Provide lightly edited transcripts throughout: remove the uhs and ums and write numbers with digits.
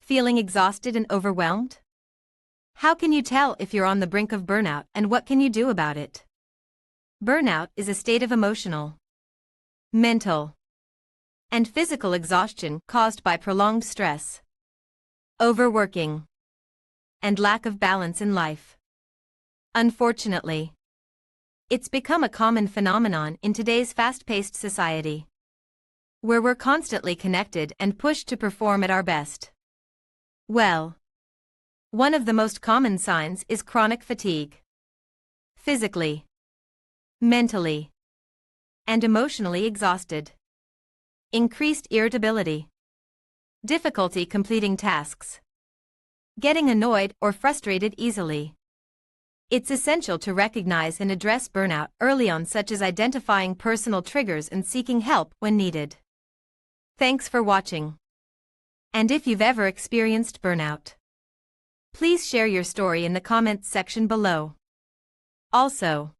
Feeling exhausted and overwhelmed? How can you tell if you're on the brink of burnout, and what can you do about it? Burnout is a state of emotional, mental, and physical exhaustion caused by prolonged stress, overworking, and lack of balance in life. Unfortunately, it's become a common phenomenon in today's fast-paced society, where we're constantly connected and pushed to perform at our best. Well, one of the most common signs is chronic fatigue. Physically, mentally, and emotionally exhausted. Increased irritability. Difficulty completing tasks. Getting annoyed or frustrated easily. It's essential to recognize and address burnout early on, such as identifying personal triggers and seeking help when needed. Thanks for watching. And if you've ever experienced burnout, please share your story in the comments section below. Also,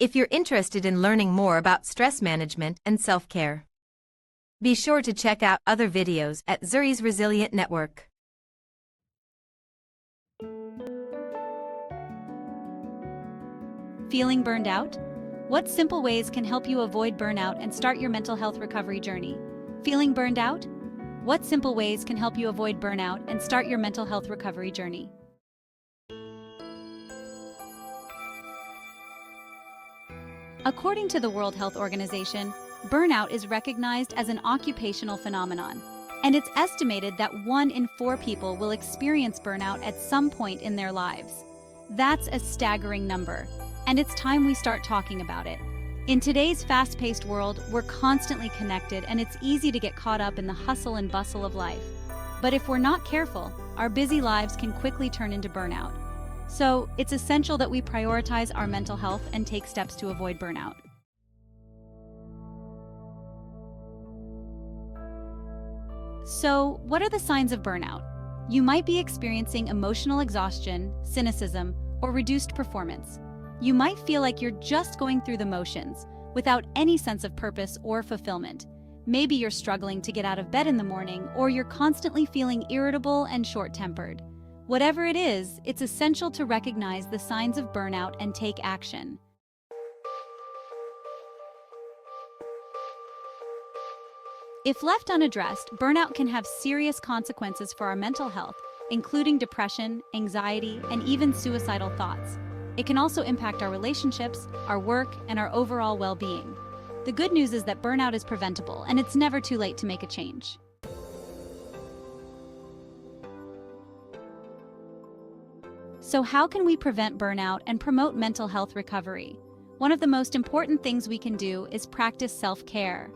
if you're interested in learning more about stress management and self-care, be sure to check out other videos at Zuri's Resilient Network. Feeling burned out? What simple ways can help you avoid burnout and start your mental health recovery journey? Feeling burned out? What simple ways can help you avoid burnout and start your mental health recovery journey? According to the World Health Organization, burnout is recognized as an occupational phenomenon, and it's estimated that 1 in 4 people will experience burnout at some point in their lives. That's a staggering number, and it's time we start talking about it. In today's fast-paced world, we're constantly connected, and it's easy to get caught up in the hustle and bustle of life. But if we're not careful, our busy lives can quickly turn into burnout. So, it's essential that we prioritize our mental health and take steps to avoid burnout. So, what are the signs of burnout? You might be experiencing emotional exhaustion, cynicism, or reduced performance. You might feel like you're just going through the motions, without any sense of purpose or fulfillment. Maybe you're struggling to get out of bed in the morning, or you're constantly feeling irritable and short-tempered. Whatever it is, it's essential to recognize the signs of burnout and take action. If left unaddressed, burnout can have serious consequences for our mental health, including depression, anxiety, and even suicidal thoughts. It can also impact our relationships, our work, and our overall well-being. The good news is that burnout is preventable, and it's never too late to make a change. So how can we prevent burnout and promote mental health recovery? One of the most important things we can do is practice self-care.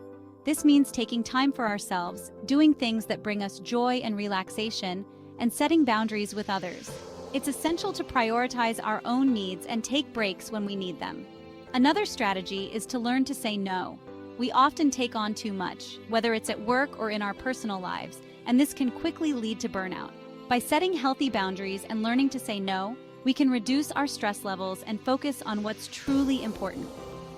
This means taking time for ourselves, doing things that bring us joy and relaxation, and setting boundaries with others. It's essential to prioritize our own needs and take breaks when we need them. Another strategy is to learn to say no. We often take on too much, whether it's at work or in our personal lives, and this can quickly lead to burnout. By setting healthy boundaries and learning to say no, we can reduce our stress levels and focus on what's truly important.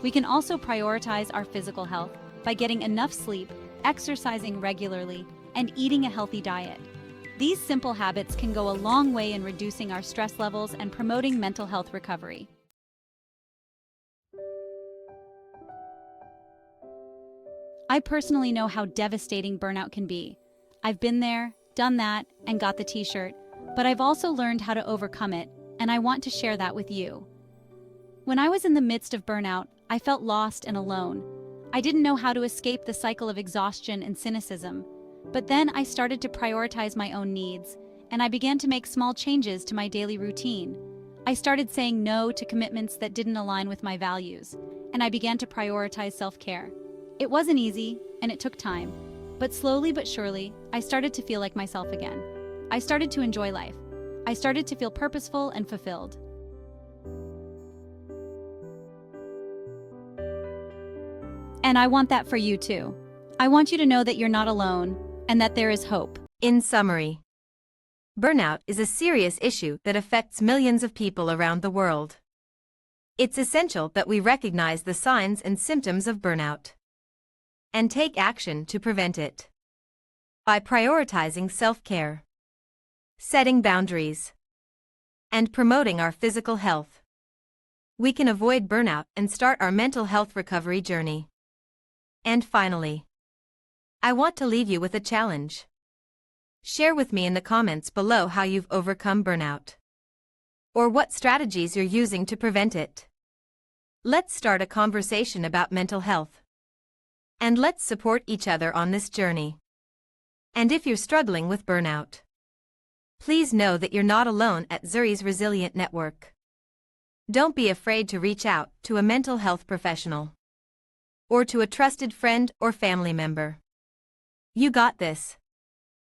We can also prioritize our physical health by getting enough sleep, exercising regularly, and eating a healthy diet. These simple habits can go a long way in reducing our stress levels and promoting mental health recovery. I personally know how devastating burnout can be. I've been there, done that, and got the t-shirt, but I've also learned how to overcome it, and I want to share that with you. When I was in the midst of burnout, I felt lost and alone. I didn't know how to escape the cycle of exhaustion and cynicism. But then I started to prioritize my own needs, and I began to make small changes to my daily routine. I started saying no to commitments that didn't align with my values, and I began to prioritize self-care. It wasn't easy, and it took time, but slowly but surely, I started to feel like myself again. I started to enjoy life. I started to feel purposeful and fulfilled. And I want that for you too. I want you to know that you're not alone, and that there is hope. In summary, burnout is a serious issue that affects millions of people around the world. It's essential that we recognize the signs and symptoms of burnout and take action to prevent it. By prioritizing self-care, setting boundaries, and promoting our physical health, we can avoid burnout and start our mental health recovery journey. And finally, I want to leave you with a challenge. Share with me in the comments below how you've overcome burnout, or what strategies you're using to prevent it. Let's start a conversation about mental health, and let's support each other on this journey. And if you're struggling with burnout, please know that you're not alone at Zuri's Resilient Network. Don't be afraid to reach out to a mental health professional, or to a trusted friend or family member. You got this.